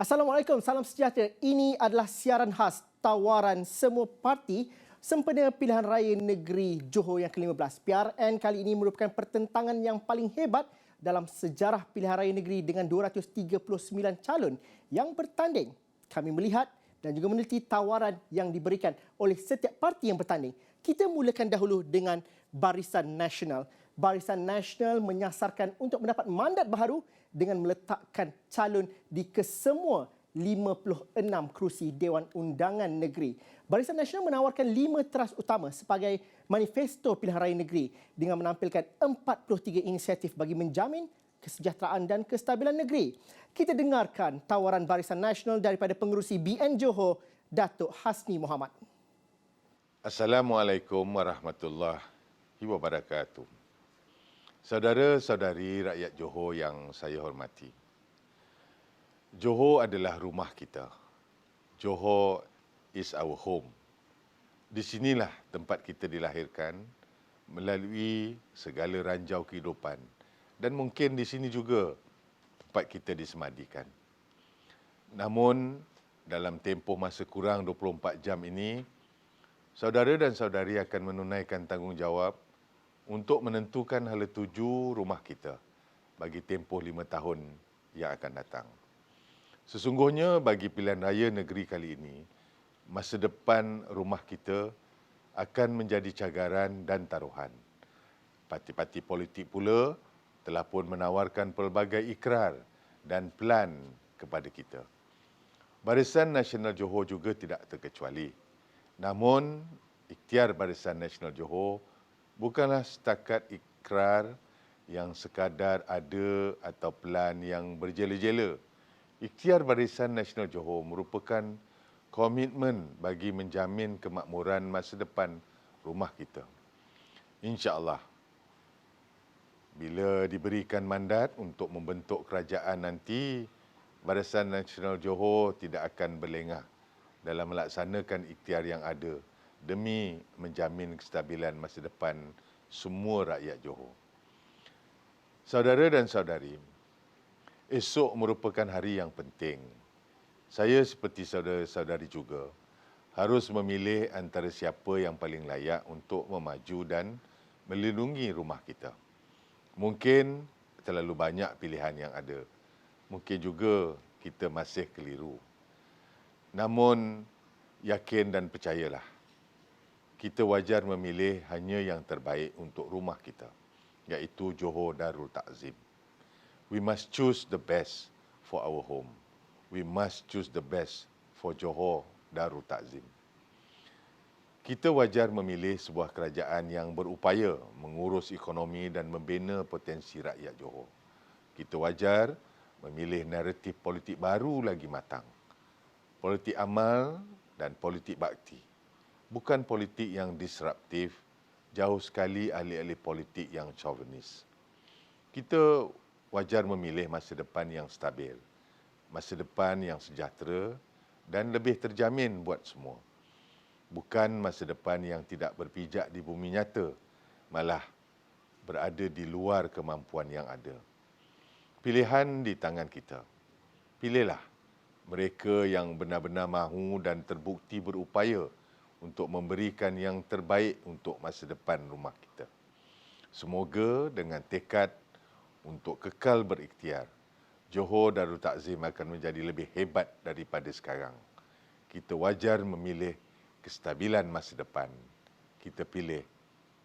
Assalamualaikum, salam sejahtera. Ini adalah siaran khas tawaran semua parti sempena pilihan raya negeri Johor yang ke-15. PRN kali ini merupakan pertentangan yang paling hebat dalam sejarah pilihan raya negeri dengan 239 calon yang bertanding. Kami melihat dan juga meneliti tawaran yang diberikan oleh setiap parti yang bertanding. Kita mulakan dahulu dengan Barisan Nasional. Barisan Nasional menyasarkan untuk mendapat mandat baharu dengan meletakkan calon di kesemua 56 kerusi Dewan Undangan Negeri. Barisan Nasional menawarkan 5 teras utama sebagai manifesto pilihan raya negeri dengan menampilkan 43 inisiatif bagi menjamin kesejahteraan dan kestabilan negeri. Kita dengarkan tawaran Barisan Nasional daripada pengerusi BN Johor, Datuk Hasni Mohamad. Assalamualaikum warahmatullahi wabarakatuh. Saudara-saudari rakyat Johor yang saya hormati. Johor adalah rumah kita. Johor is our home. Di sinilah tempat kita dilahirkan melalui segala ranjau kehidupan. Dan mungkin di sini juga tempat kita disemadikan. Namun, dalam tempoh masa kurang 24 jam ini, saudara dan saudari akan menunaikan tanggungjawab untuk menentukan hala tuju rumah kita bagi tempoh 5 tahun yang akan datang. Sesungguhnya bagi pilihan raya negeri kali ini, masa depan rumah kita akan menjadi cagaran dan taruhan. Parti-parti politik pula telah pun menawarkan pelbagai ikrar dan plan kepada kita. Barisan Nasional Johor juga tidak terkecuali. Namun, ikhtiar Barisan Nasional Johor bukanlah setakat ikrar yang sekadar ada atau plan yang berjela-jela. Ikhtiar Barisan Nasional Johor merupakan komitmen bagi menjamin kemakmuran masa depan rumah kita. InsyaAllah, bila diberikan mandat untuk membentuk kerajaan nanti, Barisan Nasional Johor tidak akan berlengah dalam melaksanakan ikhtiar yang ada demi menjamin kestabilan masa depan semua rakyat Johor. Saudara dan saudari, esok merupakan hari yang penting. Saya seperti saudara-saudari juga harus memilih antara siapa yang paling layak untuk memaju dan melindungi rumah kita. Mungkin terlalu banyak pilihan yang ada. Mungkin juga kita masih keliru. Namun, yakin dan percayalah, kita wajar memilih hanya yang terbaik untuk rumah kita, iaitu Johor Darul Ta'zim. We must choose the best for our home. We must choose the best for Johor Darul Ta'zim. Kita wajar memilih sebuah kerajaan yang berupaya mengurus ekonomi dan membina potensi rakyat Johor. Kita wajar memilih naratif politik baru lagi matang. Politik amal dan politik bakti. Bukan politik yang disruptif, jauh sekali ahli-ahli politik yang chauvinis. Kita wajar memilih masa depan yang stabil, masa depan yang sejahtera dan lebih terjamin buat semua. Bukan masa depan yang tidak berpijak di bumi nyata, malah berada di luar kemampuan yang ada. Pilihan di tangan kita. Pilihlah mereka yang benar-benar mahu dan terbukti berupaya untuk memberikan yang terbaik untuk masa depan rumah kita. Semoga dengan tekad untuk kekal berikhtiar, Johor Darul Ta'zim akan menjadi lebih hebat daripada sekarang. Kita wajar memilih kestabilan masa depan. Kita pilih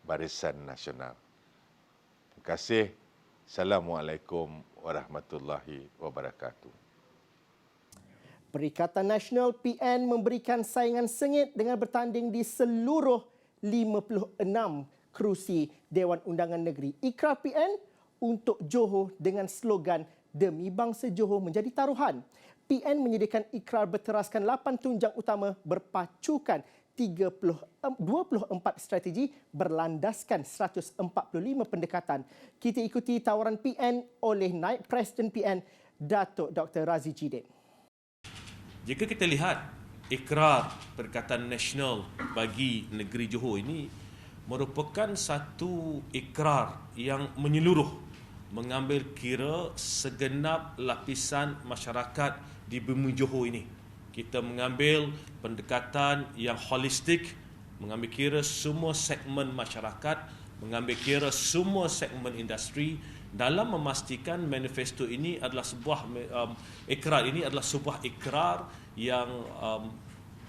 Barisan Nasional. Terima kasih. Assalamualaikum warahmatullahi wabarakatuh. Perikatan Nasional PN memberikan saingan sengit dengan bertanding di seluruh 56 kerusi Dewan Undangan Negeri. Ikrar PN untuk Johor dengan slogan Demi Bangsa Johor menjadi taruhan. PN menyediakan ikrar berteraskan 8 tunjang utama berpacukan 24 strategi berlandaskan 145 pendekatan. Kita ikuti tawaran PN oleh Naib Presiden PN, Datuk Dr. Razi Jidin. Jika kita lihat ikrar Perikatan Nasional bagi negeri Johor ini merupakan satu ikrar yang menyeluruh, mengambil kira segenap lapisan masyarakat di bumi Johor ini. Kita mengambil pendekatan yang holistik, mengambil kira semua segmen masyarakat, mengambil kira semua segmen industri dalam memastikan manifesto ini adalah sebuah ikrar yang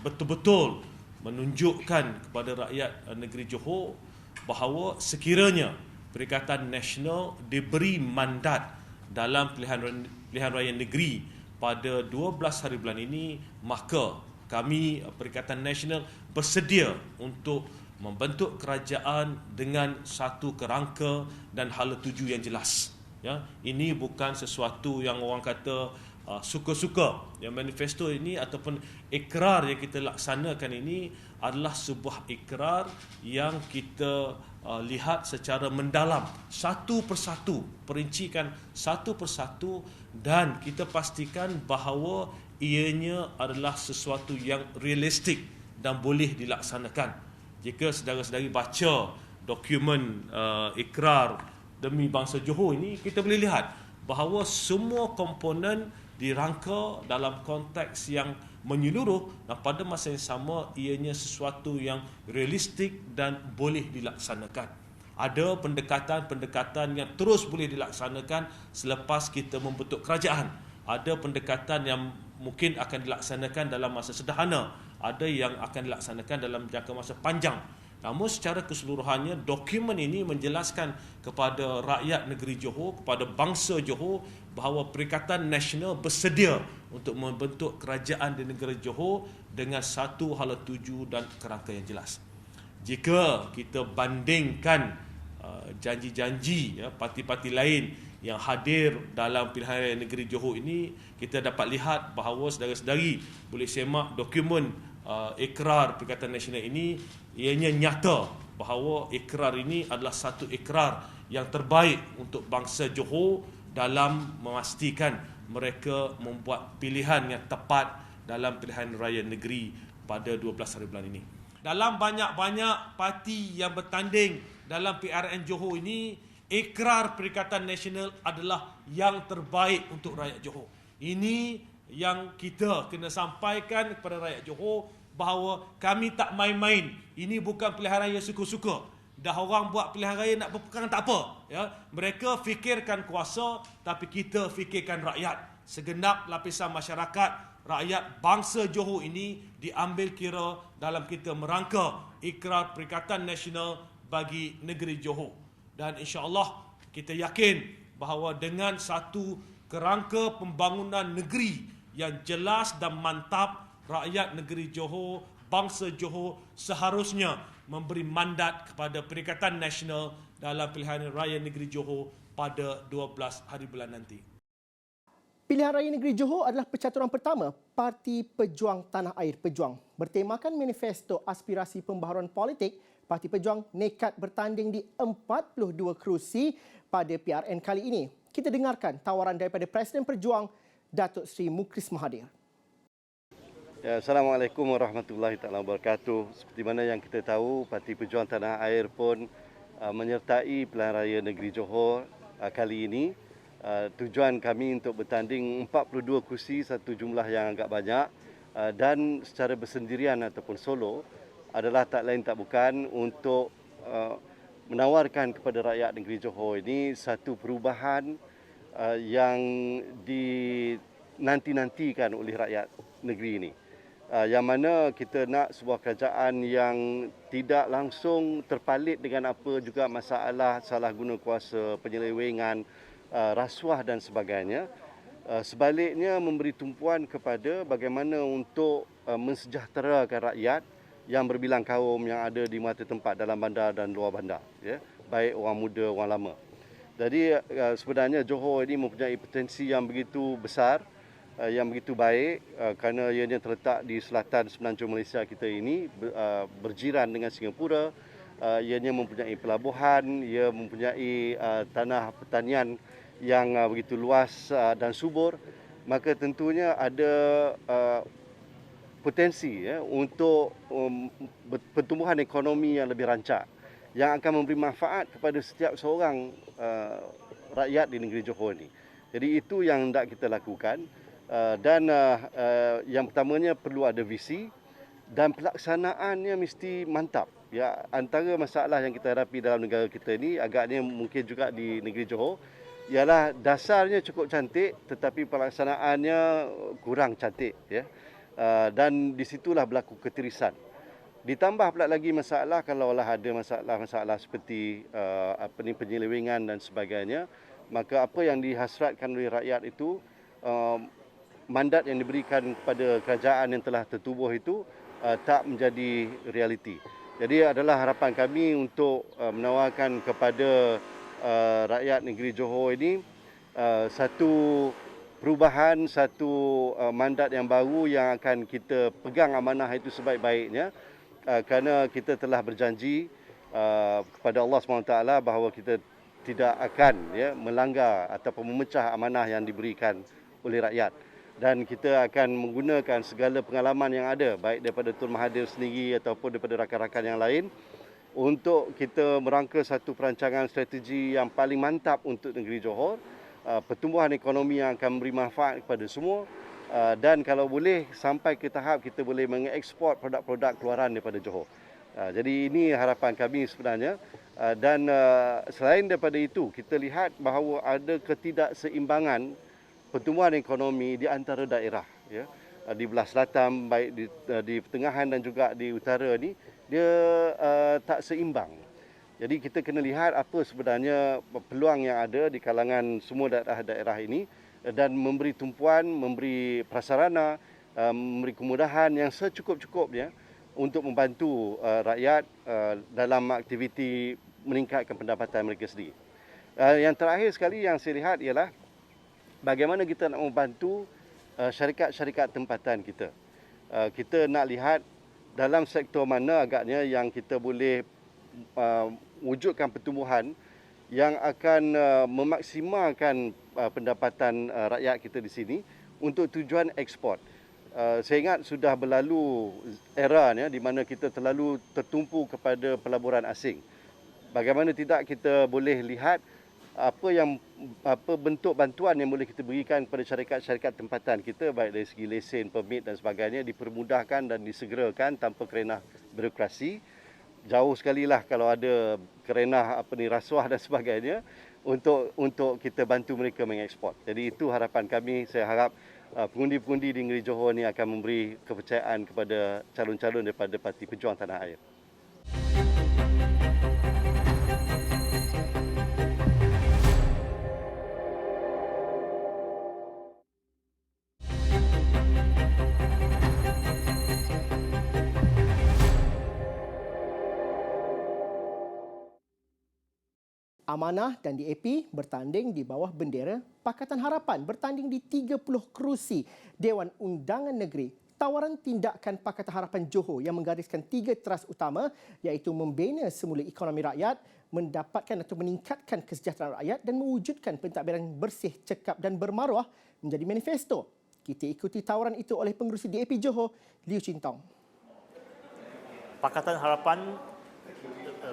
betul-betul menunjukkan kepada rakyat negeri Johor bahawa sekiranya Perikatan Nasional diberi mandat dalam pilihan raya negeri pada 12 hari bulan ini, maka kami Perikatan Nasional bersedia untuk membentuk kerajaan dengan satu kerangka dan hala tuju yang jelas. Ya, ini bukan sesuatu yang orang kata suka-suka. Yang manifesto ini ataupun ikrar yang kita laksanakan ini adalah sebuah ikrar yang kita lihat secara mendalam, satu persatu, perincikan satu persatu, dan kita pastikan bahawa ianya adalah sesuatu yang realistik dan boleh dilaksanakan. Jika saudara-saudari baca dokumen ikrar demi bangsa Johor ini, kita boleh lihat bahawa semua komponen dirangka dalam konteks yang menyeluruh dan pada masa yang sama ianya sesuatu yang realistik dan boleh dilaksanakan. Ada pendekatan-pendekatan yang terus boleh dilaksanakan selepas kita membentuk kerajaan. Ada pendekatan yang mungkin akan dilaksanakan dalam masa sederhana, ada yang akan dilaksanakan dalam jangka masa panjang. Namun secara keseluruhannya dokumen ini menjelaskan kepada rakyat negeri Johor, kepada bangsa Johor bahawa Perikatan Nasional bersedia untuk membentuk kerajaan di negeri Johor dengan satu hala tuju dan kerangka yang jelas. Jika kita bandingkan janji-janji parti-parti lain yang hadir dalam pilihan raya negeri Johor ini, kita dapat lihat bahawa saudara-saudari boleh semak dokumen ikrar Perikatan Nasional ini. Ianya nyata bahawa ikrar ini adalah satu ikrar yang terbaik untuk bangsa Johor dalam memastikan mereka membuat pilihan yang tepat dalam pilihan raya negeri pada 12 hari bulan ini. Dalam banyak-banyak parti yang bertanding dalam PRN Johor ini, ikrar Perikatan Nasional adalah yang terbaik untuk rakyat Johor. Ini yang kita kena sampaikan kepada rakyat Johor bahawa kami tak main-main. Ini bukan pilihan raya suka-suka. Dah orang buat pilihan raya nak berpegang tak apa. Ya, mereka fikirkan kuasa, tapi kita fikirkan rakyat. Segenap lapisan masyarakat, rakyat bangsa Johor ini diambil kira dalam kita merangka ikrar Perikatan Nasional bagi negeri Johor. Dan insya-Allah kita yakin bahawa dengan satu kerangka pembangunan negeri yang jelas dan mantap, rakyat negeri Johor, bangsa Johor seharusnya memberi mandat kepada Perikatan Nasional dalam pilihan raya negeri Johor pada 12 hari bulan nanti. Pilihan raya negeri Johor adalah percaturan pertama Parti Pejuang Tanah Air Pejuang. Bertemakan manifesto aspirasi pembaharuan politik, Parti Pejuang nekat bertanding di 42 kerusi pada PRN kali ini. Kita dengarkan tawaran daripada Presiden Pejuang, Datuk Seri Mukris Mahathir. Ya, Assalamualaikum warahmatullahi wabarakatuh. Seperti mana yang kita tahu, Parti Pejuang Tanah Air pun menyertai pilihan raya negeri Johor kali ini. Tujuan kami untuk bertanding 42 kursi, satu jumlah yang agak banyak, dan secara bersendirian ataupun solo adalah tak lain tak bukan untuk menawarkan kepada rakyat negeri Johor ini satu perubahan yang dinanti-nantikan oleh rakyat negeri ini. Yang mana kita nak sebuah kerajaan yang tidak langsung terpalit dengan apa juga masalah salah guna kuasa, penyelewengan, rasuah dan sebagainya. Sebaliknya memberi tumpuan kepada bagaimana untuk mensejahterakan rakyat yang berbilang kaum yang ada di mata tempat dalam bandar dan luar bandar, ya, baik orang muda, orang lama. Jadi sebenarnya Johor ini mempunyai potensi yang begitu besar, yang begitu baik, kerana ianya terletak di selatan semenanjung Malaysia kita ini, berjiran dengan Singapura. Ianya mempunyai pelabuhan, ia mempunyai tanah pertanian yang begitu luas dan subur. Maka tentunya ada potensi, ya, untuk pertumbuhan ekonomi yang lebih rancak. yang akan memberi manfaat kepada setiap seorang rakyat di negeri Johor ini. Jadi itu yang hendak kita lakukan, dan yang pertamanya perlu ada visi dan pelaksanaannya mesti mantap. Ya, antara masalah yang kita hadapi dalam negara kita ini, agaknya mungkin juga di negeri Johor, ialah dasarnya cukup cantik tetapi pelaksanaannya kurang cantik, ya. Dan di situlah berlaku ketirisan. Ditambah pula lagi masalah kalaulah ada masalah-masalah seperti penyelewengan dan sebagainya, maka apa yang dihasratkan oleh rakyat itu, mandat yang diberikan kepada kerajaan yang telah tertubuh itu tak menjadi realiti. Jadi adalah harapan kami untuk menawarkan kepada rakyat negeri Johor ini satu perubahan, satu mandat yang baru yang akan kita pegang amanah itu sebaik-baiknya, kerana kita telah berjanji kepada Allah SWT bahawa kita tidak akan melanggar ataupun memecah amanah yang diberikan oleh rakyat. Dan kita akan menggunakan segala pengalaman yang ada, baik daripada Tun Mahathir sendiri ataupun daripada rakan-rakan yang lain, untuk kita merangka satu perancangan strategi yang paling mantap untuk negeri Johor, pertumbuhan ekonomi yang akan memberi manfaat kepada semua, dan kalau boleh sampai ke tahap kita boleh mengeksport produk-produk keluaran daripada Johor. Jadi ini harapan kami sebenarnya, dan selain daripada itu, kita lihat bahawa ada ketidakseimbangan pertumbuhan ekonomi di antara daerah, ya. Di belah selatan, baik di pertengahan dan juga di utara ni, dia tak seimbang. Jadi kita kena lihat apa sebenarnya peluang yang ada di kalangan semua daerah-daerah ini, dan memberi tumpuan, memberi prasarana, memberi kemudahan yang secukup-cukupnya untuk membantu rakyat dalam aktiviti meningkatkan pendapatan mereka sendiri. Yang terakhir sekali yang saya lihat ialah bagaimana kita nak membantu syarikat-syarikat tempatan kita. Kita nak lihat dalam sektor mana agaknya yang kita boleh wujudkan pertumbuhan yang akan memaksimalkan pendapatan rakyat kita di sini untuk tujuan ekspor. Saya ingat sudah berlalu era di mana kita terlalu tertumpu kepada pelaburan asing. Bagaimana tidak kita boleh lihat apa bentuk bantuan yang boleh kita berikan kepada syarikat-syarikat tempatan kita, baik dari segi lesen, permit dan sebagainya, dipermudahkan dan disegerakan tanpa kerenah birokrasi. Jauh sekali lah kalau ada kerenah rasuah dan sebagainya, untuk kita bantu mereka mengeksport. Jadi itu harapan kami. Saya harap pengundi-pengundi di negeri Johor ni akan memberi kepercayaan kepada calon-calon daripada Parti Pejuang Tanah Air. Amanah dan DAP bertanding di bawah bendera Pakatan Harapan bertanding di 30 kerusi Dewan Undangan Negeri. Tawaran tindakan Pakatan Harapan Johor yang menggariskan 3 teras utama, iaitu membina semula ekonomi rakyat, mendapatkan atau meningkatkan kesejahteraan rakyat dan mewujudkan pentadbiran bersih, cekap dan bermaruah menjadi manifesto. Kita ikuti tawaran itu oleh pengerusi DAP Johor, Liu Chintong. Pakatan Harapan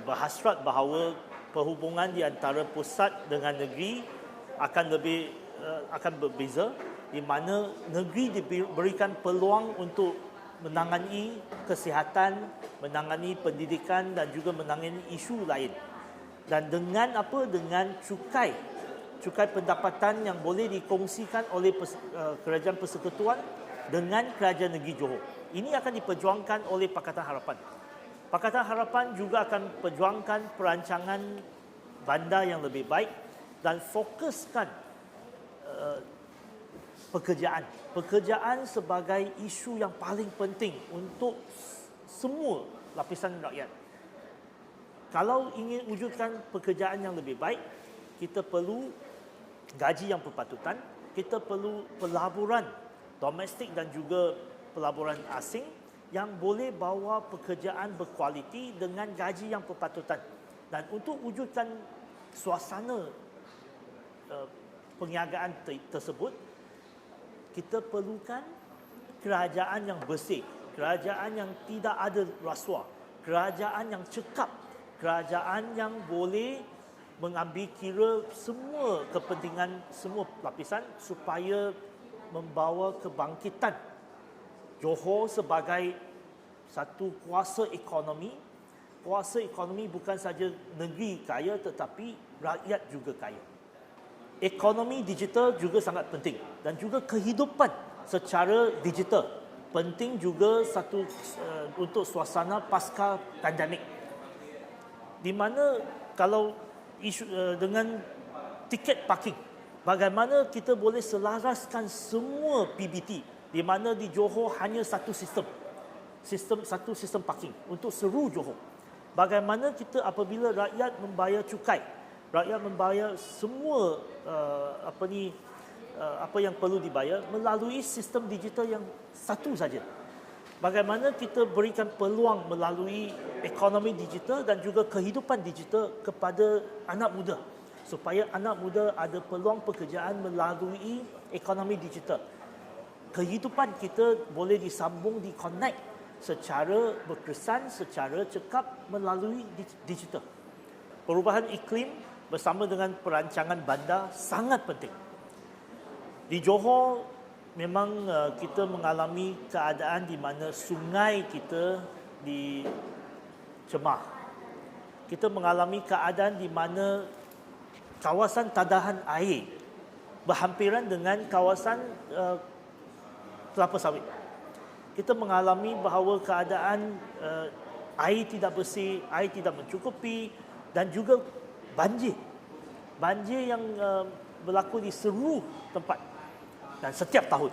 berhasrat bahawa perhubungan di antara pusat dengan negeri akan berbeza, di mana negeri diberikan peluang untuk menangani kesihatan, menangani pendidikan dan juga menangani isu lain. Dan dengan cukai pendapatan yang boleh dikongsikan oleh kerajaan persekutuan dengan kerajaan negeri Johor. Ini akan diperjuangkan oleh Pakatan Harapan. Pakatan Harapan juga akan perjuangkan perancangan bandar yang lebih baik dan fokuskan pekerjaan sebagai isu yang paling penting untuk semua lapisan rakyat. Kalau ingin wujudkan pekerjaan yang lebih baik, kita perlu gaji yang berpatutan, kita perlu pelaburan domestik dan juga pelaburan asing yang boleh bawa pekerjaan berkualiti dengan gaji yang berpatutan. Dan untuk wujudkan suasana perniagaan tersebut, kita perlukan kerajaan yang bersih, kerajaan yang tidak ada rasuah, kerajaan yang cekap kerajaan yang boleh mengambil kira semua kepentingan semua lapisan supaya membawa kebangkitan Johor sebagai satu kuasa ekonomi. Kuasa ekonomi bukan saja negeri kaya tetapi rakyat juga kaya. Ekonomi digital juga sangat penting dan juga kehidupan secara digital penting juga satu untuk suasana pasca pandemik. Di mana kalau isu dengan tiket parking, bagaimana kita boleh selaraskan semua PBT di mana di Johor hanya satu sistem sistem parking untuk seluruh Johor. Bagaimana kita apabila rakyat membayar cukai, rakyat membayar semua apa yang perlu dibayar melalui sistem digital yang satu saja. Bagaimana kita berikan peluang melalui ekonomi digital dan juga kehidupan digital kepada anak muda supaya anak muda ada peluang pekerjaan melalui ekonomi digital. Kehidupan kita boleh disambung, di-connect secara berkesan, secara cekap melalui digital. Perubahan iklim bersama dengan perancangan bandar sangat penting. Di Johor memang kita mengalami keadaan di mana sungai kita dicemar. Kita mengalami keadaan di mana kawasan tadahan air berhampiran dengan kawasan kelapa sawit. Kita mengalami bahawa keadaan air tidak bersih, air tidak mencukupi dan juga banjir. Banjir yang berlaku di seluruh tempat dan setiap tahun.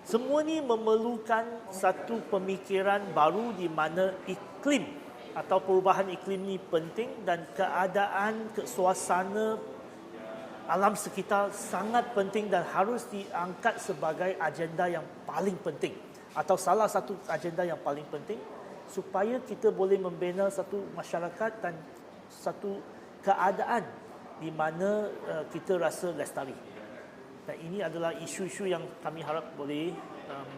Semua ini memerlukan satu pemikiran baru di mana iklim atau perubahan iklim ini penting dan keadaan suasana alam sekitar sangat penting dan harus diangkat sebagai agenda yang paling penting atau salah satu agenda yang paling penting supaya kita boleh membina satu masyarakat dan satu keadaan di mana kita rasa lestari. Dan ini adalah isu-isu yang kami harap boleh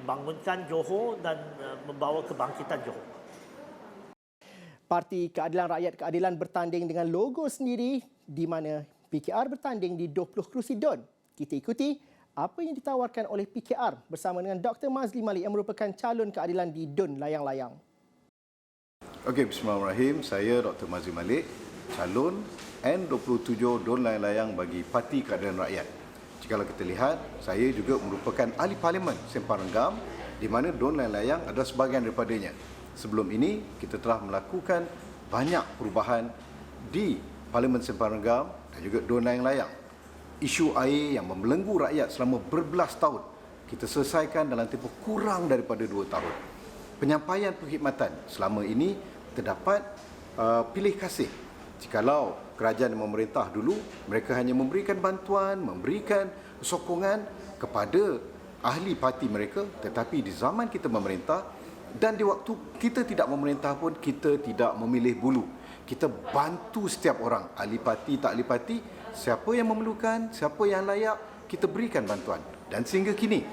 membangunkan Johor dan membawa kebangkitan Johor. Parti Keadilan Rakyat Keadilan bertanding dengan logo sendiri di mana PKR bertanding di 20 kerusi DUN. Kita ikuti apa yang ditawarkan oleh PKR bersama dengan Dr. Mazli Malik yang merupakan calon keadilan di DUN Layang-Layang. Okey, bismillahirrahmanirrahim. Saya Dr. Mazli Malik, calon N27 DUN Layang-Layang bagi Parti Keadilan Rakyat. Jikalau kita lihat, saya juga merupakan ahli parlimen Sempang Renggam di mana DUN Layang-Layang adalah sebahagian daripadanya. Sebelum ini, kita telah melakukan banyak perubahan di Parlimen Sempang Renggam dan juga DUN Layang-Layang. Isu air yang membelenggu rakyat selama berbelas tahun, kita selesaikan dalam tempoh kurang daripada 2 tahun. Penyampaian perkhidmatan selama ini terdapat pilih kasih. Jikalau kerajaan yang memerintah dulu, mereka hanya memberikan bantuan, memberikan sokongan kepada ahli parti mereka, tetapi di zaman kita memerintah dan di waktu kita tidak memerintah pun, kita tidak memilih bulu. Kita bantu setiap orang, ahli parti, tak ahli parti, siapa yang memerlukan, siapa yang layak, kita berikan bantuan. Dan sehingga kini,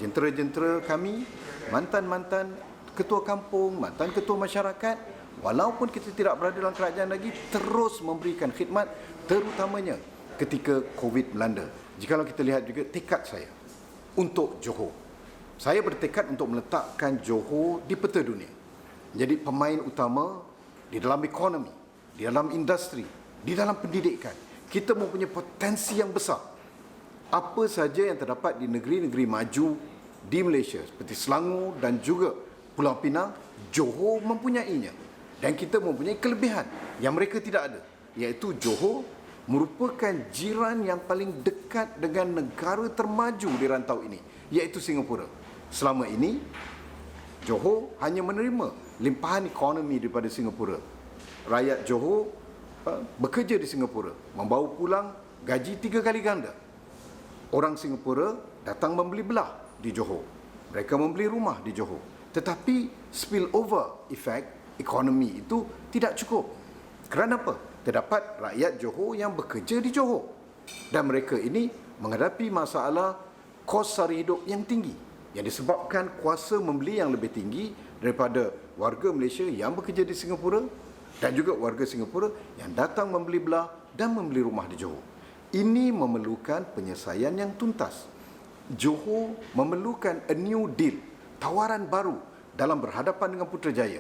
jentera-jentera kami, mantan-mantan ketua kampung, mantan ketua masyarakat, walaupun kita tidak berada dalam kerajaan lagi, terus memberikan khidmat, terutamanya ketika COVID melanda. Jikalau kita lihat juga tekad saya untuk Johor. Saya bertekad untuk meletakkan Johor di peta dunia. Jadi pemain utama di dalam ekonomi, di dalam industri, di dalam pendidikan. Kita mempunyai potensi yang besar. Apa saja yang terdapat di negeri-negeri maju di Malaysia seperti Selangor dan juga Pulau Pinang, Johor mempunyainya. Dan kita mempunyai kelebihan yang mereka tidak ada, iaitu Johor merupakan jiran yang paling dekat dengan negara termaju di rantau ini, iaitu Singapura. Selama ini, Johor hanya menerima limpahan ekonomi daripada Singapura. Rakyat Johor bekerja di Singapura, membawa pulang gaji 3 kali ganda. Orang Singapura datang membeli belah di Johor. Mereka membeli rumah di Johor. Tetapi spillover effect ekonomi itu tidak cukup. Kerana apa? Terdapat rakyat Johor yang bekerja di Johor. Dan mereka ini menghadapi masalah kos sara hidup yang tinggi yang disebabkan kuasa membeli yang lebih tinggi daripada warga Malaysia yang bekerja di Singapura dan juga warga Singapura yang datang membeli belah dan membeli rumah di Johor. Ini memerlukan penyelesaian yang tuntas. Johor memerlukan a new deal, tawaran baru dalam berhadapan dengan Putrajaya.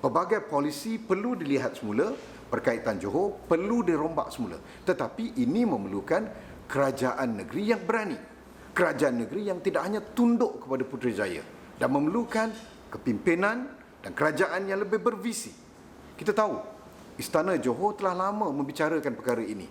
Pelbagai polisi perlu dilihat semula, berkaitan Johor perlu dirombak semula. Tetapi ini memerlukan kerajaan negeri yang berani. Kerajaan negeri yang tidak hanya tunduk kepada Putrajaya dan memerlukan kepimpinan dan kerajaan yang lebih bervisi. Kita tahu, Istana Johor telah lama membicarakan perkara ini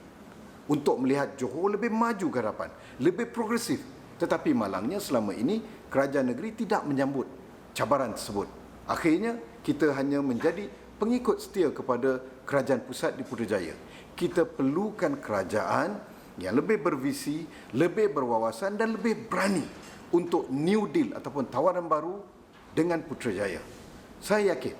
untuk melihat Johor lebih maju ke hadapan, lebih progresif. Tetapi malangnya selama ini kerajaan negeri tidak menyambut cabaran tersebut. Akhirnya kita hanya menjadi pengikut setia kepada kerajaan pusat di Putrajaya. Kita perlukan kerajaan yang lebih bervisi, lebih berwawasan dan lebih berani untuk new deal ataupun tawaran baru dengan Putrajaya. Saya yakin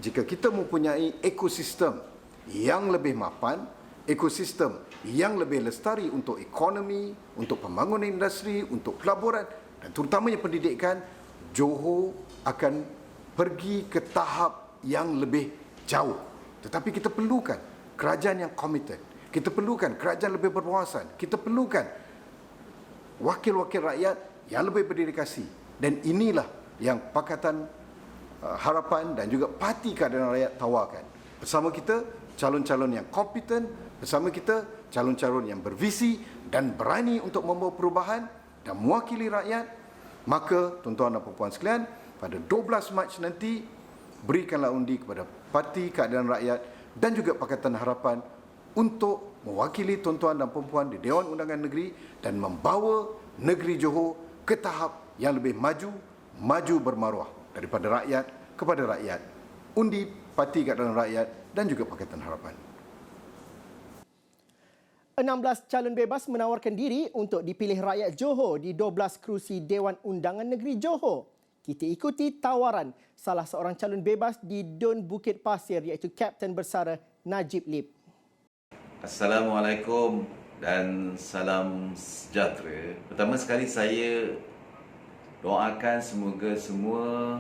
jika kita mempunyai ekosistem yang lebih mapan, ekosistem yang lebih lestari untuk ekonomi, untuk pembangunan industri, untuk pelaburan dan terutamanya pendidikan, Johor akan pergi ke tahap yang lebih jauh. Tetapi kita perlukan kerajaan yang komited. Kita perlukan kerajaan lebih berwawasan. Kita perlukan wakil-wakil rakyat yang lebih berdedikasi. Dan inilah yang Pakatan Harapan dan juga Parti Keadilan Rakyat tawarkan. Bersama kita, calon-calon yang kompeten. Bersama kita, calon-calon yang bervisi dan berani untuk membawa perubahan dan mewakili rakyat. Maka, tuan-tuan dan puan-puan sekalian, pada 12 Mac nanti, berikanlah undi kepada Parti Keadilan Rakyat dan juga Pakatan Harapan untuk mewakili tuan-tuan dan puan-puan di Dewan Undangan Negeri dan membawa negeri Johor ke tahap yang lebih maju bermaruah daripada rakyat kepada rakyat. Undi Parti Keadilan Rakyat dan juga Pakatan Harapan. 16 calon bebas menawarkan diri untuk dipilih rakyat Johor di 12 kerusi Dewan Undangan Negeri Johor. Kita ikuti tawaran salah seorang calon bebas di Dun Bukit Pasir iaitu Kapten Bersara Najib Lip. Assalamualaikum dan salam sejahtera. Pertama sekali saya doakan semoga semua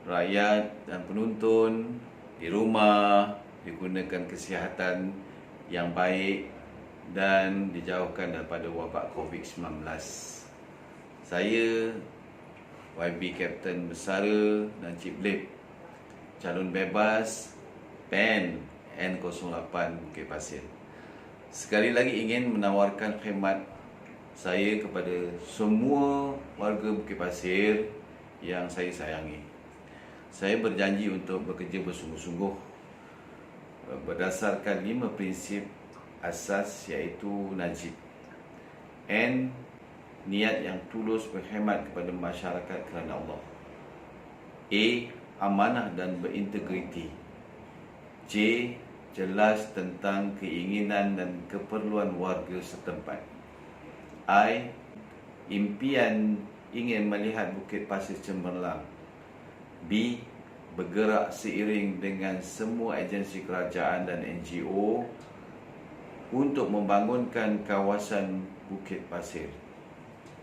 rakyat dan penonton di rumah digunakan kesihatan yang baik dan dijauhkan daripada wabak COVID-19. Saya YB Kapten Bersara Najib Lip, calon bebas PEN N08 Bukit Pasir. Sekali lagi ingin menawarkan khidmat saya kepada semua warga Bukit Pasir yang saya sayangi. Saya berjanji untuk bekerja bersungguh-sungguh berdasarkan 5 prinsip asas iaitu Najib. N, niat yang tulus berkhidmat kepada masyarakat kerana Allah. A, amanah dan berintegriti. J, jelas tentang keinginan dan keperluan warga setempat. I, impian ingin melihat Bukit Pasir cemerlang. B, bergerak seiring dengan semua agensi kerajaan dan NGO untuk membangunkan kawasan Bukit Pasir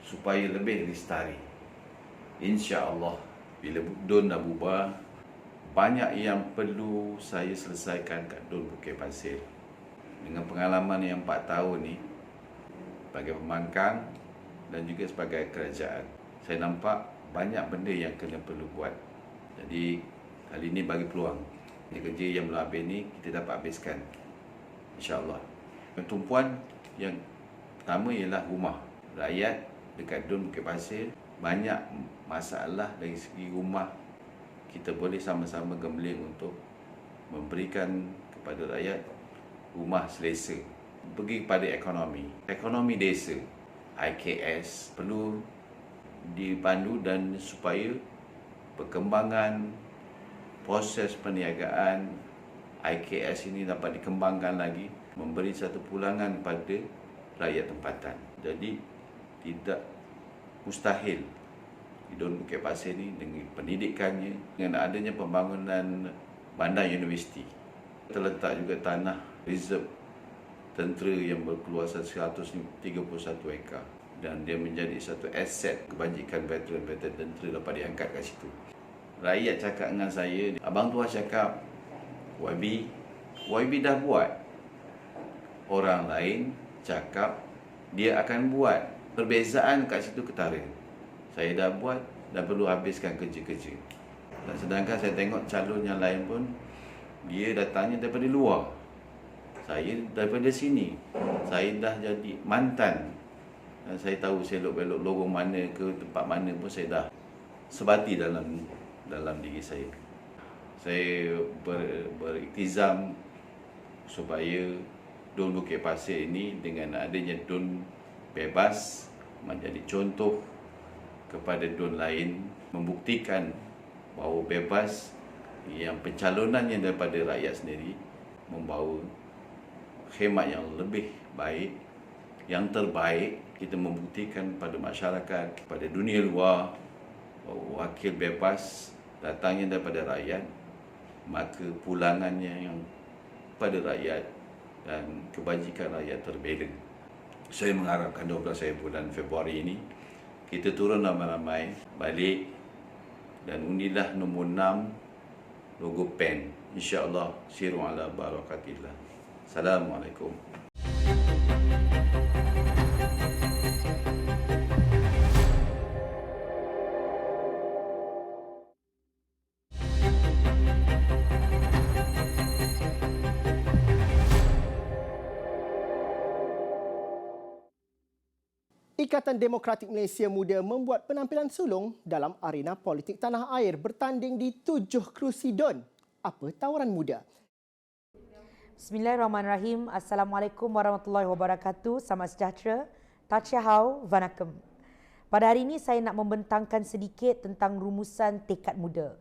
supaya lebih lestari. Insya-Allah bila Dun dah bubar, banyak yang perlu saya selesaikan kat Dun Bukit Pasir. Dengan pengalaman yang 4 tahun ni sebagai pembangkang dan juga sebagai kerajaan, saya nampak banyak benda yang kena perlu buat. Jadi kali ini bagi peluang. Kerja yang belum habis ni kita dapat habiskan, insya-Allah. Tumpuan yang pertama ialah rumah. Rakyat dekat Dun Bukit Pasir banyak masalah dari segi rumah. Kita boleh sama-sama gembling untuk memberikan kepada rakyat rumah selesa. Pergi kepada ekonomi. Ekonomi desa, IKS, perlu dipandu dan supaya perkembangan proses perniagaan IKS ini dapat dikembangkan lagi, memberi satu pulangan pada rakyat tempatan. Jadi tidak mustahil di Dun Bukit Pasir ini dengan pendidikannya, dengan adanya pembangunan bandar universiti. Terletak juga tanah reserve tentera yang berkeluasan 131 ekar dan dia menjadi satu aset kebajikan veteran-veteran tentera dapat diangkat kat situ. Rakyat cakap dengan saya, Abang Tuah cakap YB dah buat. Orang lain cakap dia akan buat. Perbezaan kat situ ketara. Saya dah buat, dah perlu habiskan kerja-kerja. Dan sedangkan saya tengok calon yang lain pun, dia datangnya daripada luar. Saya daripada sini. Saya dah jadi mantan. Dan saya tahu selok belok lorong mana ke tempat mana pun saya dah sebati dalam diri saya. Saya beriktizam supaya Dun Bukit Pasir ini dengan adanya Dun bebas menjadi contoh kepada Dun lain, membuktikan bahawa bebas yang pencalonannya daripada rakyat sendiri membawa khidmat yang lebih baik, yang terbaik. Kita membuktikan pada masyarakat, pada dunia luar bahawa wakil bebas datangnya daripada rakyat, maka pulangannya yang pada rakyat dan kebajikan rakyat terbela. Saya mengharapkan 12 bulan Februari ini kita turun ramai-ramai balik dan undilah nombor 6 logo PEN. InsyaAllah siru ala barakatillah. Assalamualaikum. Ikatan Demokratik Malaysia Muda membuat penampilan sulung dalam arena politik tanah air bertanding di 7 kerusi DUN. Apa tawaran muda? Bismillahirrahmanirrahim. Assalamualaikum warahmatullahi wabarakatuh. Selamat sejahtera. Tachihau, vanakkam. Pada hari ini saya nak membentangkan sedikit tentang rumusan tekad muda.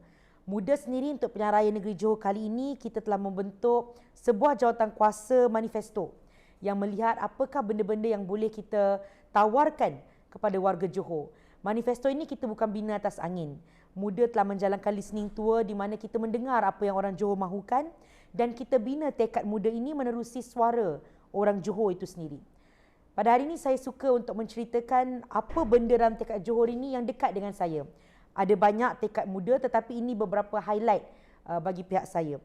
Muda sendiri untuk pilihan raya negeri Johor kali ini, kita telah membentuk sebuah jawatankuasa manifesto yang melihat apakah benda-benda yang boleh kita tawarkan kepada warga Johor. Manifesto ini kita bukan bina atas angin. Muda telah menjalankan listening tour di mana kita mendengar apa yang orang Johor mahukan dan kita bina tekad muda ini menerusi suara orang Johor itu sendiri. Pada hari ini saya suka untuk menceritakan apa benda dalam tekad Johor ini yang dekat dengan saya. Ada banyak tekad muda tetapi ini beberapa highlight bagi pihak saya.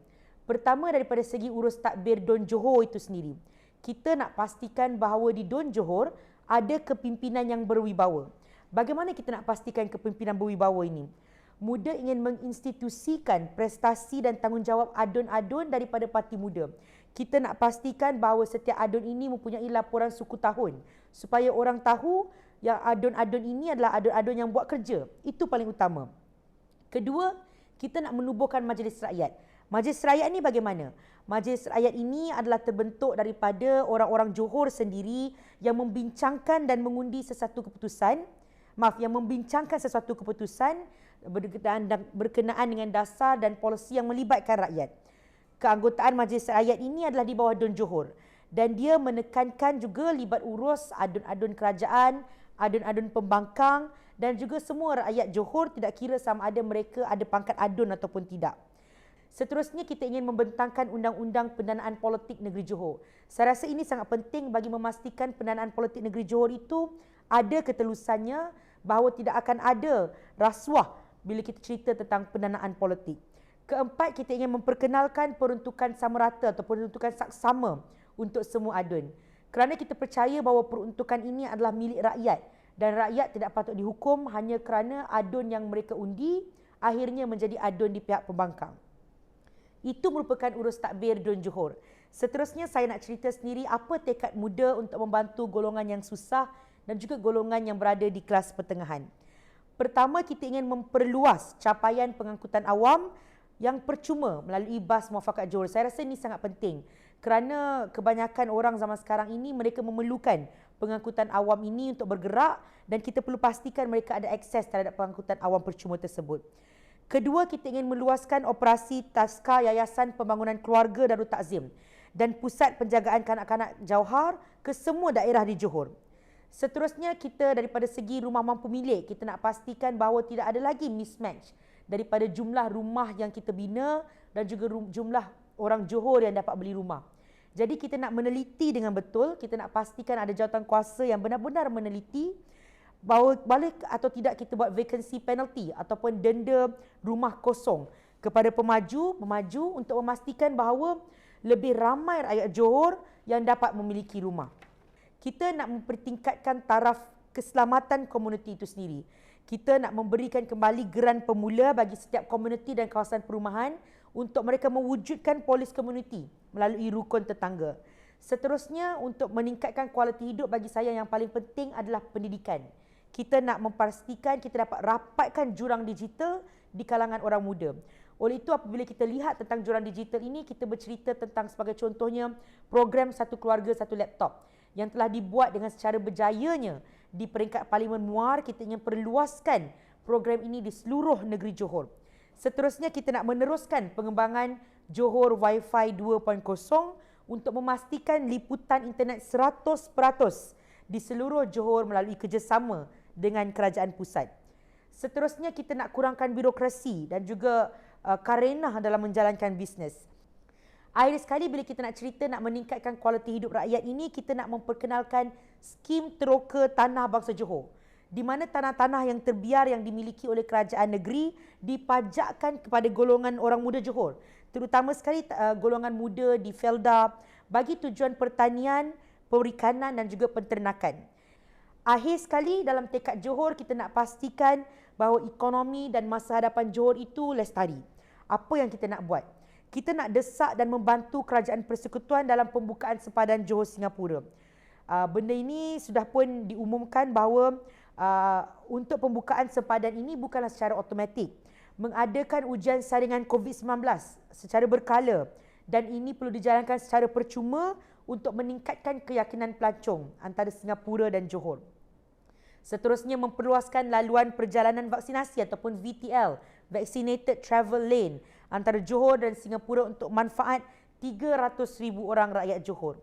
Pertama, daripada segi urus takbir DUN Johor itu sendiri. Kita nak pastikan bahawa di DUN Johor ada kepimpinan yang berwibawa. Bagaimana kita nak pastikan kepimpinan berwibawa ini? Muda ingin menginstitusikan prestasi dan tanggungjawab adun-adun daripada parti muda. Kita nak pastikan bahawa setiap adun ini mempunyai laporan suku tahun supaya orang tahu yang adun-adun ini adalah adun-adun yang buat kerja. Itu paling utama. Kedua, kita nak menubuhkan majlis rakyat. Majlis rakyat ini bagaimana? Majlis rakyat ini adalah terbentuk daripada orang-orang Johor sendiri yang membincangkan dan mengundi sesuatu keputusan, berkenaan dengan dasar dan polisi yang melibatkan rakyat. Keanggotaan majlis rakyat ini adalah di bawah DUN Johor dan dia menekankan juga libat urus adun-adun kerajaan, adun-adun pembangkang dan juga semua rakyat Johor, tidak kira sama ada mereka ada pangkat adun ataupun tidak. Seterusnya, kita ingin membentangkan undang-undang pendanaan politik negeri Johor. Saya rasa ini sangat penting bagi memastikan pendanaan politik negeri Johor itu ada ketelusannya, bahawa tidak akan ada rasuah bila kita cerita tentang pendanaan politik. Keempat, kita ingin memperkenalkan peruntukan sama rata atau peruntukan saksama untuk semua adun. Kerana kita percaya bahawa peruntukan ini adalah milik rakyat dan rakyat tidak patut dihukum hanya kerana adun yang mereka undi akhirnya menjadi adun di pihak pembangkang. Itu merupakan urus takbir DUN Johor. Seterusnya saya nak cerita sendiri apa tekad muda untuk membantu golongan yang susah dan juga golongan yang berada di kelas pertengahan. Pertama, kita ingin memperluas capaian pengangkutan awam yang percuma melalui bas Muafakat Johor. Saya rasa ini sangat penting kerana kebanyakan orang zaman sekarang ini mereka memerlukan pengangkutan awam ini untuk bergerak dan kita perlu pastikan mereka ada akses terhadap pengangkutan awam percuma tersebut. Kedua, kita ingin meluaskan operasi Taska Yayasan Pembangunan Keluarga Darul Takzim dan Pusat Penjagaan Kanak-kanak Jauhar ke semua daerah di Johor. Seterusnya, kita daripada segi rumah mampu milik, kita nak pastikan bahawa tidak ada lagi mismatch daripada jumlah rumah yang kita bina dan juga jumlah orang Johor yang dapat beli rumah. Jadi kita nak meneliti dengan betul, kita nak pastikan ada jawatankuasa yang benar-benar meneliti bahawa balik atau tidak kita buat vacancy penalty ataupun denda rumah kosong. kepada pemaju untuk memastikan bahawa lebih ramai rakyat Johor yang dapat memiliki rumah. Kita nak mempertingkatkan taraf keselamatan komuniti itu sendiri. Kita nak memberikan kembali geran pemula bagi setiap komuniti dan kawasan perumahan untuk mereka mewujudkan polis komuniti melalui rukun tetangga. Seterusnya, untuk meningkatkan kualiti hidup, bagi saya yang paling penting adalah pendidikan. Kita nak memastikan kita dapat rapatkan jurang digital di kalangan orang muda. Oleh itu, apabila kita lihat tentang jurang digital ini, kita bercerita tentang sebagai contohnya program Satu Keluarga Satu Laptop yang telah dibuat dengan secara berjayanya di peringkat Parlimen Muar. Kita ingin perluaskan program ini di seluruh negeri Johor. Seterusnya, kita nak meneruskan pengembangan Johor Wi-Fi 2.0 untuk memastikan liputan internet 100% di seluruh Johor melalui kerjasama dengan kerajaan pusat. Seterusnya, kita nak kurangkan birokrasi dan juga karenah dalam menjalankan bisnes. Akhir sekali, bila kita nak cerita nak meningkatkan kualiti hidup rakyat ini, kita nak memperkenalkan skim teroka tanah bangsa Johor, di mana tanah-tanah yang terbiar yang dimiliki oleh kerajaan negeri dipajakkan kepada golongan orang muda Johor, terutama sekali golongan muda di Felda bagi tujuan pertanian, perikanan dan juga penternakan. Akhir sekali, dalam tekad Johor, kita nak pastikan bahawa ekonomi dan masa hadapan Johor itu lestari. Apa yang kita nak buat? Kita nak desak dan membantu kerajaan persekutuan dalam pembukaan sempadan Johor Singapura. Benda ini sudah pun diumumkan bahawa untuk pembukaan sempadan ini bukanlah secara automatik. Mengadakan ujian saringan COVID-19 secara berkala dan ini perlu dijalankan secara percuma untuk meningkatkan keyakinan pelancong antara Singapura dan Johor. Seterusnya, memperluaskan laluan perjalanan vaksinasi ataupun VTL, Vaccinated Travel Lane, antara Johor dan Singapura untuk manfaat 300,000 orang rakyat Johor.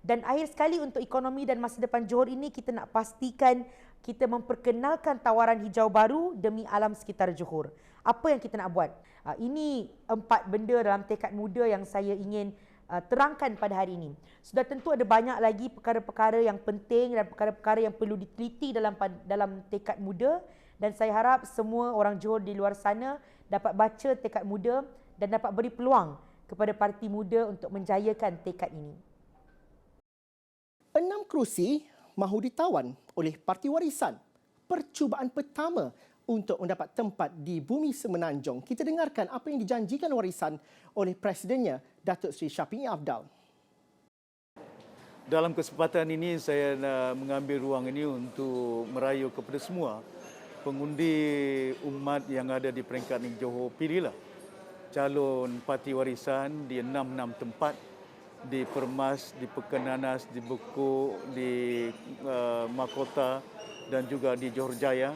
Dan akhir sekali, untuk ekonomi dan masa depan Johor ini, kita nak pastikan kita memperkenalkan tawaran hijau baru demi alam sekitar Johor. Apa yang kita nak buat? Ini 4 benda dalam tekad muda yang saya ingin terangkan pada hari ini. Sudah tentu ada banyak lagi perkara-perkara yang penting dan perkara-perkara yang perlu diteliti dalam tekad muda, dan saya harap semua orang Johor di luar sana dapat baca tekad muda dan dapat beri peluang kepada parti muda untuk menjayakan tekad ini. 6 kerusi mahu ditawan oleh Parti Warisan. Percubaan pertama untuk mendapat tempat di Bumi Semenanjung. Kita dengarkan apa yang dijanjikan Warisan oleh Presidennya, Datuk Seri Syafiee Afdal. Dalam kesempatan ini, saya nak mengambil ruang ini untuk merayu kepada semua pengundi umat yang ada di peringkat negeri Johor. Pilihlah calon Parti Warisan di 6 tempat, di Permas, di Pekenanas, di Bekuk, di Mahkota dan juga di Johor Jaya.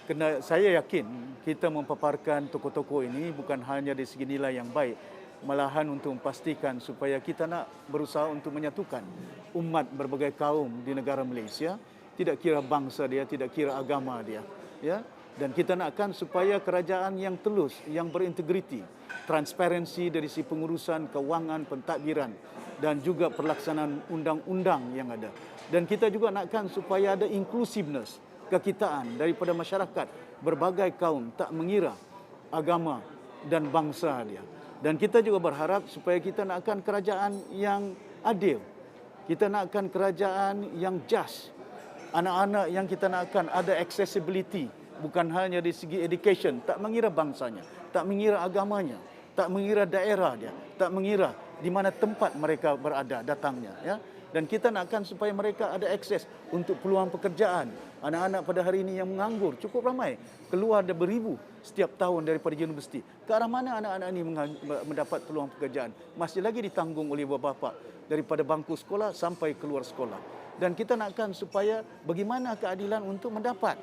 Kerana saya yakin kita mempaparkan tokoh-tokoh ini bukan hanya dari segi nilai yang baik, malahan untuk memastikan supaya kita nak berusaha untuk menyatukan umat berbagai kaum di negara Malaysia, tidak kira bangsa dia, tidak kira agama dia, ya. Dan kita nakkan supaya kerajaan yang telus, yang berintegriti, transparansi dari sisi pengurusan kewangan, pentadbiran dan juga pelaksanaan undang-undang yang ada. Dan kita juga nakkan supaya ada inclusiveness, kekitaan daripada masyarakat berbagai kaum, tak mengira agama dan bangsa dia. Dan kita juga berharap supaya kita nakkan kerajaan yang adil. Kita nakkan kerajaan yang just. Anak-anak yang kita nakkan ada accessibility, bukan hanya dari segi education, tak mengira bangsanya, tak mengira agamanya, tak mengira daerah dia, tak mengira di mana tempat mereka berada datangnya, ya. Dan kita nakkan supaya mereka ada akses untuk peluang pekerjaan. Anak-anak pada hari ini yang menganggur cukup ramai, keluar ada beribu setiap tahun daripada universiti. Ke arah mana anak-anak ini mendapat peluang pekerjaan? Masih lagi ditanggung oleh bapa-bapa daripada bangku sekolah sampai keluar sekolah. Dan kita nakkan supaya bagaimana keadilan untuk mendapat.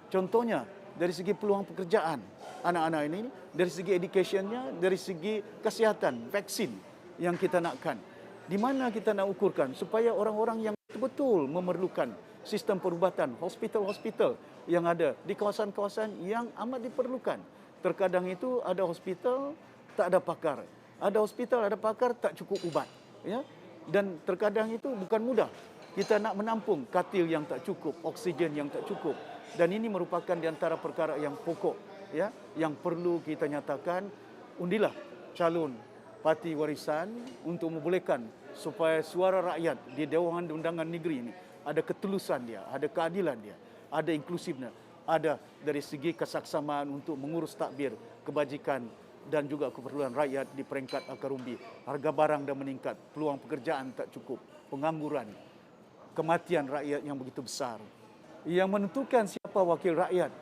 Contohnya dari segi peluang pekerjaan anak-anak ini, dari segi educationnya, dari segi kesihatan, vaksin yang kita nakkan. Di mana kita nak ukurkan supaya orang-orang yang betul-betul memerlukan sistem perubatan, hospital-hospital yang ada di kawasan-kawasan yang amat diperlukan. Terkadang itu ada hospital tak ada pakar, ada hospital ada pakar tak cukup ubat, ya. Dan terkadang itu bukan mudah. Kita nak menampung katil yang tak cukup, oksigen yang tak cukup. Dan ini merupakan di antara perkara yang pokok, ya, yang perlu kita nyatakan undilah calon parti warisan untuk membolehkan supaya suara rakyat di Dewan Undangan Negeri ini ada ketulusan dia, ada keadilan dia, ada inklusifnya, ada dari segi kesaksamaan untuk mengurus takbir, kebajikan dan juga keperluan rakyat di peringkat akar umbi. Harga barang dah meningkat, peluang pekerjaan tak cukup, pengangguran, kematian rakyat yang begitu besar. Yang menentukan siapa wakil rakyat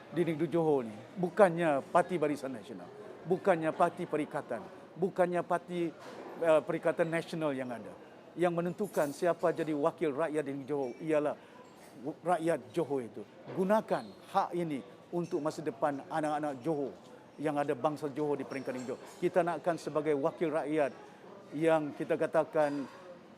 di negeri Johor ni bukannya Parti Barisan Nasional, bukannya Parti Perikatan, bukannya Parti Perikatan Nasional yang ada. Yang menentukan siapa jadi wakil rakyat di negeri Johor ialah rakyat Johor itu. Gunakan hak ini untuk masa depan anak-anak Johor yang ada bangsa Johor di peringkat negeri Johor. Kita nakkan sebagai wakil rakyat yang kita katakan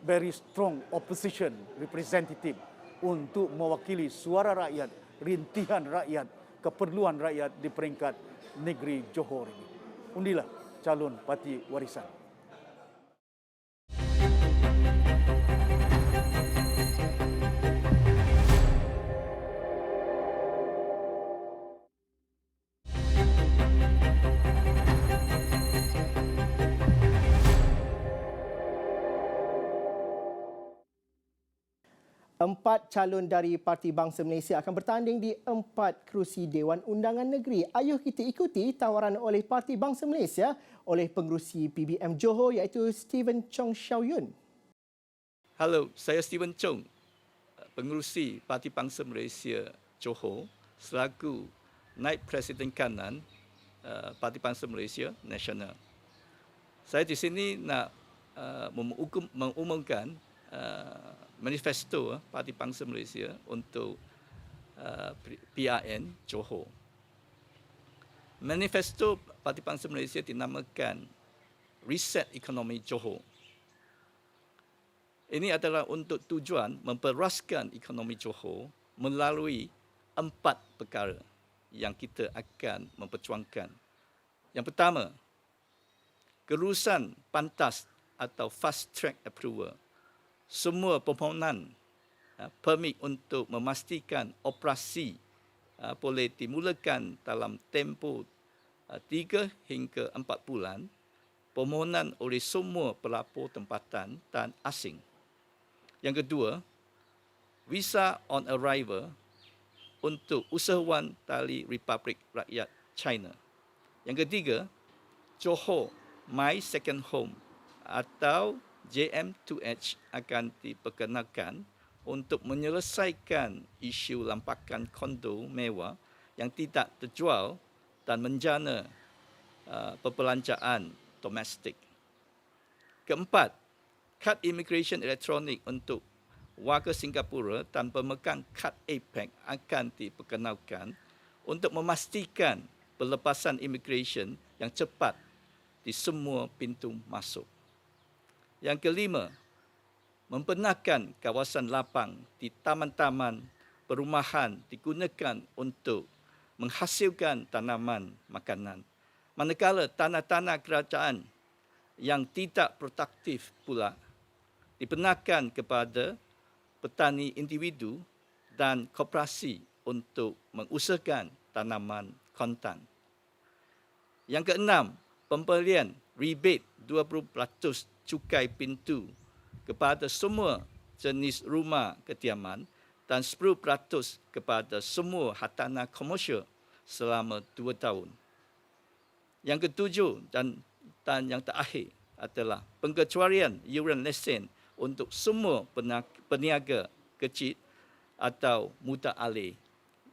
very strong opposition representative untuk mewakili suara rakyat, rintihan rakyat, keperluan rakyat di peringkat negeri Johor ini. Undilah calon parti warisan. Empat calon dari Parti Bangsa Malaysia akan bertanding di 4 kerusi Dewan Undangan Negeri. Ayuh kita ikuti tawaran oleh Parti Bangsa Malaysia oleh pengerusi PBM Johor iaitu Steven Chong Xiao Yun. Halo, saya Steven Chong, pengerusi Parti Bangsa Malaysia Johor selaku Naib Presiden Kanan Parti Bangsa Malaysia Nasional. Saya di sini nak mengumumkan manifesto Parti Bangsa Malaysia untuk PRN Johor. Manifesto Parti Bangsa Malaysia dinamakan Reset Ekonomi Johor. Ini adalah untuk tujuan memperaskan ekonomi Johor melalui 4 perkara yang kita akan memperjuangkan. Yang pertama, kelulusan pantas atau fast track approval. Semua permohonan permit untuk memastikan operasi boleh dimulakan dalam tempoh 3 hingga 4 bulan, permohonan oleh semua pelapor tempatan dan asing. Yang kedua, visa on arrival untuk usahawan dari Republik Rakyat China. Yang ketiga, Johor My Second Home atau JM2H akan diperkenalkan untuk menyelesaikan isu lampakan kondo mewah yang tidak terjual dan menjana perbelanjaan domestik. Keempat, kad immigration elektronik untuk warga Singapura dan pemegang kad APEC akan diperkenalkan untuk memastikan pelepasan immigration yang cepat di semua pintu masuk. Yang kelima, membenarkan kawasan lapang di taman-taman perumahan digunakan untuk menghasilkan tanaman makanan. Manakala tanah-tanah kerajaan yang tidak produktif pula dibenarkan kepada petani individu dan koperasi untuk mengusahakan tanaman kontan. Yang keenam, pemberian rebate 20% cukai pintu kepada semua jenis rumah kediaman dan 10% kepada semua hartanah komersial selama 2 tahun. Yang ketujuh dan yang terakhir adalah pengecualian yuran lesen untuk semua peniaga kecil atau muda alih,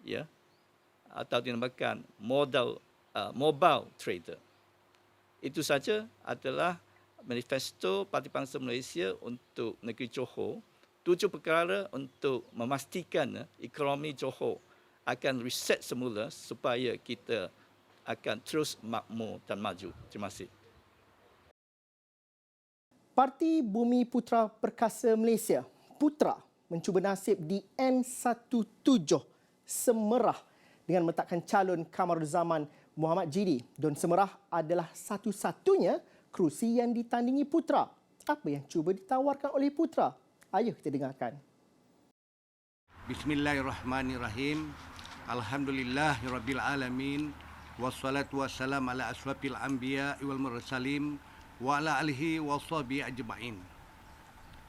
ya, atau dinamakan mobile trader. Itu saja adalah manifesto Parti Bangsa Malaysia untuk negeri Johor. 7 perkara untuk memastikan ekonomi Johor akan reset semula supaya kita akan terus makmur dan maju. Terima kasih. Parti Bumi Putra Perkasa Malaysia, Putra, mencuba nasib di N17 Semerah dengan meletakkan calon Kamaruzaman Muhammad Jidi. Don Semerah adalah satu-satunya kerusi yang ditandingi Putra. Apa yang cuba ditawarkan oleh Putra? Ayuh kita dengarkan. Bismillahirrahmanirrahim. Alhamdulillahirabbil alamin. wassalatu wassalam ala asrafil anbiya wal mursalin wa ala alihi wa sahbihi ajma'in.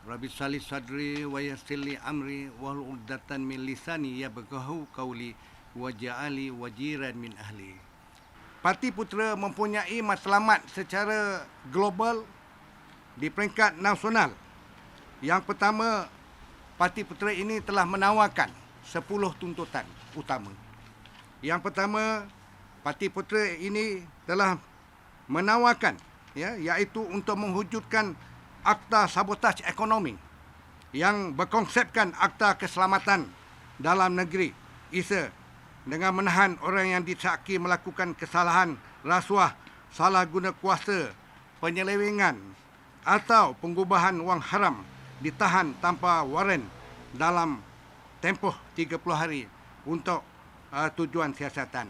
Rabbi salih sadri wa yassir li amri wahlul 'uqdatan min lisani yafqahu qawli waj'ali wajiran min ahli. Parti Putera mempunyai matlamat secara global di peringkat nasional. Yang pertama, Parti Putera ini telah menawarkan 10 tuntutan utama. Yang pertama, Parti Putera ini telah menawarkan iaitu untuk mewujudkan Akta Sabotaj Ekonomi yang berkonsepkan Akta Keselamatan dalam negeri ISA dengan menahan orang yang disaki melakukan kesalahan rasuah, salah guna kuasa, penyelewengan atau pengubahan wang haram ditahan tanpa waran dalam tempoh 30 hari untuk tujuan siasatan.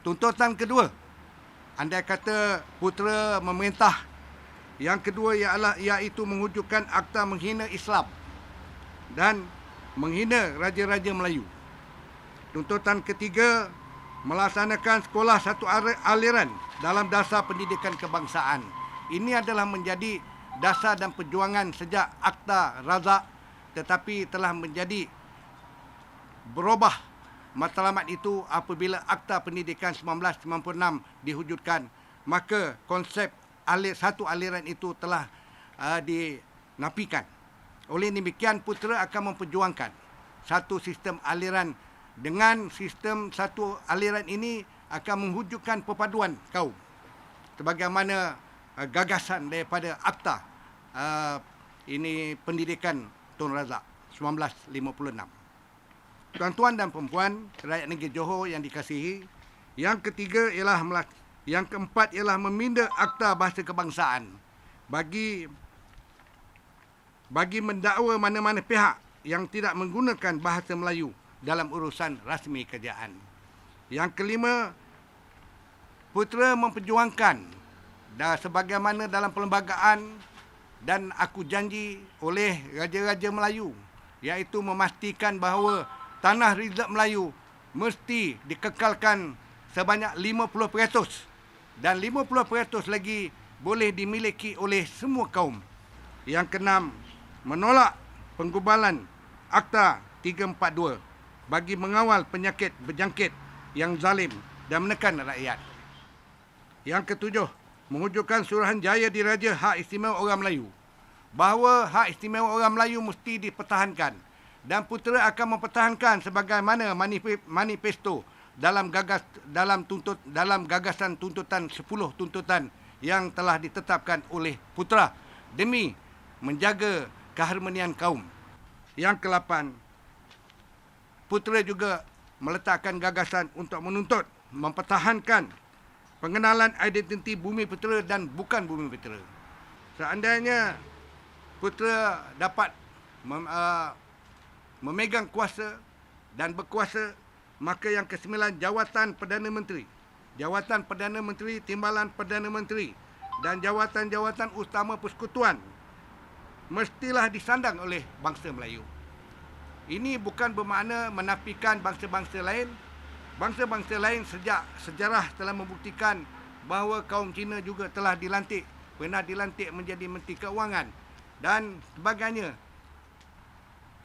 Tuntutan kedua, andai kata Putera memerintah, yang kedua iaitu mewujudkan akta menghina Islam dan menghina raja-raja Melayu. Tuntutan ketiga, melaksanakan sekolah satu aliran dalam dasar pendidikan kebangsaan. Ini adalah menjadi dasar dan perjuangan sejak Akta Razak, tetapi telah menjadi berubah matlamat itu apabila Akta Pendidikan 1996 diwujudkan. Maka konsep satu aliran itu telah dinafikan. Oleh demikian, Putera akan memperjuangkan satu sistem aliran. Dengan sistem satu aliran ini akan mewujudkan perpaduan kaum sebagaimana gagasan daripada Akta ini Pendidikan Tun Razak 1956. Tuan-tuan dan perempuan rakyat negeri Johor yang dikasihi, yang keempat ialah meminda Akta Bahasa Kebangsaan bagi mendakwa mana-mana pihak yang tidak menggunakan bahasa Melayu dalam urusan rasmi kerajaan. Yang kelima, Putera memperjuangkan sebagaimana dalam perlembagaan dan aku janji oleh Raja-Raja Melayu, iaitu memastikan bahawa tanah rizab Melayu mesti dikekalkan sebanyak 50% dan 50% lagi boleh dimiliki oleh semua kaum. Yang keenam, menolak penggubalan Akta 342 bagi mengawal penyakit berjangkit yang zalim dan menekan rakyat. Yang ketujuh, mewujudkan Suruhanjaya Diraja Hak Istimewa Orang Melayu, bahawa hak istimewa orang Melayu mesti dipertahankan dan Putera akan mempertahankan sebagaimana manifesto dalam gagasan tuntutan 10 tuntutan yang telah ditetapkan oleh Putera demi menjaga keharmonian kaum. Yang ke-8, Putera juga meletakkan gagasan untuk menuntut mempertahankan pengenalan identiti Bumi Putera dan bukan Bumi Putera. Seandainya Putera dapat memegang kuasa dan berkuasa, maka yang ke-9, jawatan Perdana Menteri, jawatan Perdana Menteri, timbalan Perdana Menteri dan jawatan-jawatan utama persekutuan mestilah disandang oleh bangsa Melayu. Ini bukan bermakna menafikan bangsa-bangsa lain. Bangsa-bangsa lain sejak sejarah telah membuktikan bahawa kaum Cina juga telah pernah dilantik menjadi Menteri Keuangan dan sebagainya.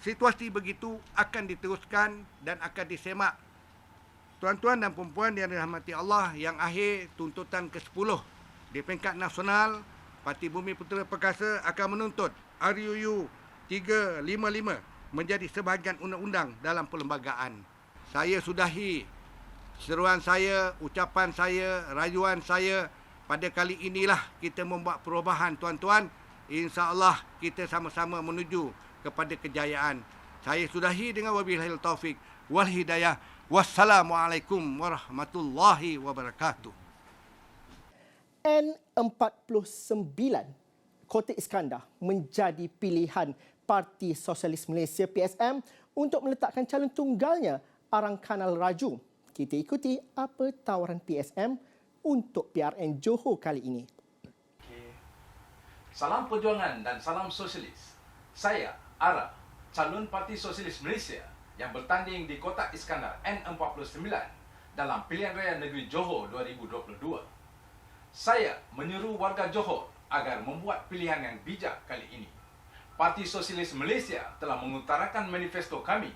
Situasi begitu akan diteruskan dan akan disemak. Tuan-tuan dan perempuan yang dirahmati Allah, yang akhir tuntutan ke-10 di peringkat nasional, Parti Bumi Putera Perkasa akan menuntut RUU 355 menjadi sebahagian undang-undang dalam perlembagaan. Saya sudahi seruan saya, ucapan saya, rayuan saya. Pada kali inilah kita membuat perubahan, tuan-tuan. InsyaAllah kita sama-sama menuju kepada kejayaan. Saya sudahi dengan wabillahi taufik wal hidayah. Wassalamualaikum warahmatullahi wabarakatuh. N49 Kotak Iskandar menjadi pilihan Parti Sosialis Malaysia PSM untuk meletakkan calon tunggalnya Arang Kanal Raju. Kita ikuti apa tawaran PSM untuk PRN Johor kali ini. Salam perjuangan dan salam sosialis. Saya, Ara, calon Parti Sosialis Malaysia yang bertanding di Kotak Iskandar N49 dalam pilihan raya negeri Johor 2022. Saya menyuruh warga Johor agar membuat pilihan yang bijak kali ini. Parti Sosialis Malaysia telah mengutarakan manifesto kami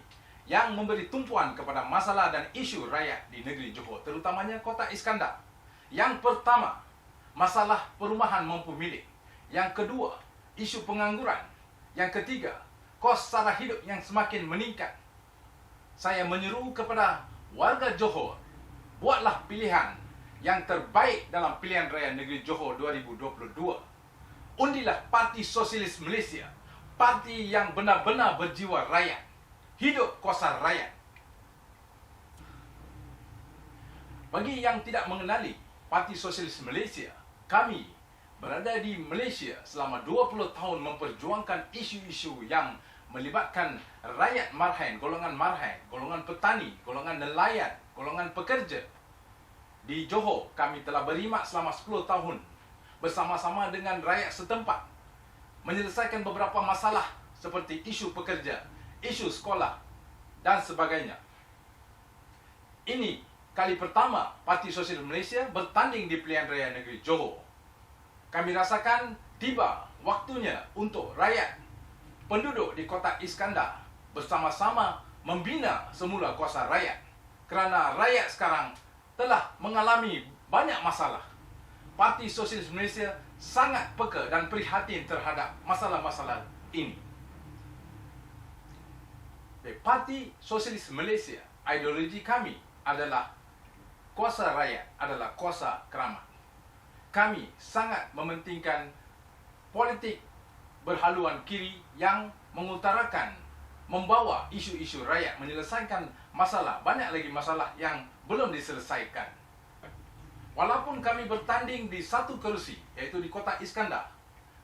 yang memberi tumpuan kepada masalah dan isu rakyat di negeri Johor, terutamanya Kota Iskandar. Yang pertama, masalah perumahan mampu milik. Yang kedua, isu pengangguran. Yang ketiga, kos sara hidup yang semakin meningkat. Saya menyuruh kepada warga Johor, buatlah pilihan yang terbaik dalam pilihan raya negeri Johor 2022. Undilah Parti Sosialis Malaysia, parti yang benar-benar berjiwa rakyat. Hidup kuasa rakyat. Bagi yang tidak mengenali Parti Sosialis Malaysia, kami berada di Malaysia selama 20 tahun memperjuangkan isu-isu yang melibatkan rakyat marhaen, golongan petani, golongan nelayan, golongan pekerja. Di Johor, kami telah berkhidmat selama 10 tahun bersama-sama dengan rakyat setempat menyelesaikan beberapa masalah seperti isu pekerja, isu sekolah dan sebagainya. Ini kali pertama Parti Sosialis Malaysia bertanding di pilihan raya negeri Johor. Kami rasakan tiba waktunya untuk rakyat penduduk di Kota Iskandar bersama-sama membina semula kuasa rakyat. Kerana rakyat sekarang telah mengalami banyak masalah. Parti Sosialis Malaysia sangat peka dan prihatin terhadap masalah-masalah ini. Parti Sosialis Malaysia, ideologi kami adalah kuasa rakyat, adalah kuasa keramat. Kami sangat mementingkan politik berhaluan kiri yang mengutarakan, membawa isu-isu rakyat, menyelesaikan masalah, banyak lagi masalah yang belum diselesaikan. Walaupun kami bertanding di satu kerusi, yaitu di Kota Iskandar,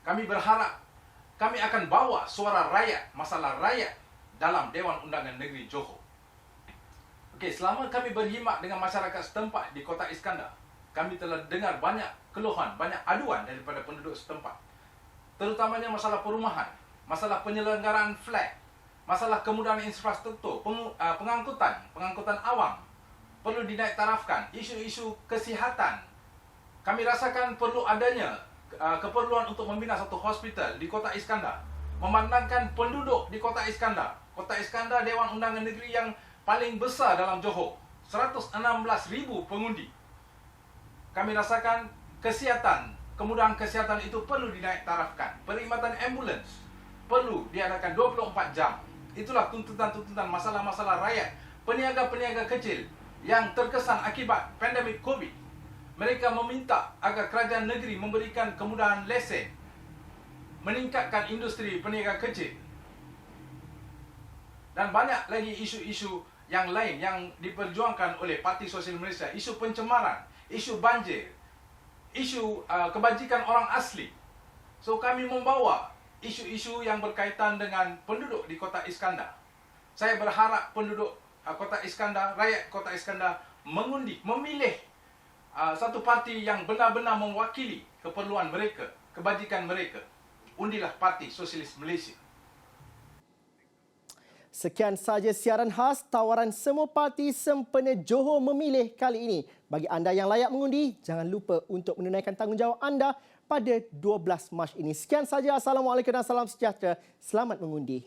kami berharap kami akan bawa suara rakyat, masalah rakyat dalam Dewan Undangan Negeri Johor. Okey, selama kami berkhidmat dengan masyarakat setempat di Kota Iskandar, kami telah dengar banyak keluhan, banyak aduan daripada penduduk setempat. Terutamanya masalah perumahan, masalah penyelenggaraan flat, masalah kemudahan infrastruktur, pengangkutan awam perlu dinaik tarafkan, isu-isu kesihatan. Kami rasakan perlu adanya keperluan untuk membina satu hospital di Kota Iskandar, memandangkan penduduk di Kota Iskandar. Kota Iskandar Dewan Undangan Negeri yang paling besar dalam Johor, 116,000 pengundi. Kami rasakan kesihatan, kemudahan kesihatan itu perlu dinaik tarafkan. Perkhidmatan ambulans perlu diadakan 24 jam. Itulah tuntutan-tuntutan masalah-masalah rakyat, peniaga-peniaga kecil yang terkesan akibat pandemik COVID. Mereka meminta agar kerajaan negeri memberikan kemudahan lesen, meningkatkan industri peniaga kecil. Dan banyak lagi isu-isu yang lain yang diperjuangkan oleh Parti Sosialis Malaysia. Isu pencemaran, isu banjir, isu kebajikan orang asli. So kami membawa isu-isu yang berkaitan dengan penduduk di Kota Iskandar. Saya berharap penduduk Kota Iskandar, rakyat Kota Iskandar mengundi, memilih satu parti yang benar-benar mewakili keperluan mereka, kebajikan mereka. Undilah Parti Sosialis Malaysia. Sekian sahaja siaran khas tawaran semua parti sempena Johor memilih kali ini. Bagi anda yang layak mengundi, jangan lupa untuk menunaikan tanggungjawab anda pada 12 Mac ini. Sekian sahaja. Assalamualaikum dan salam sejahtera. Selamat mengundi.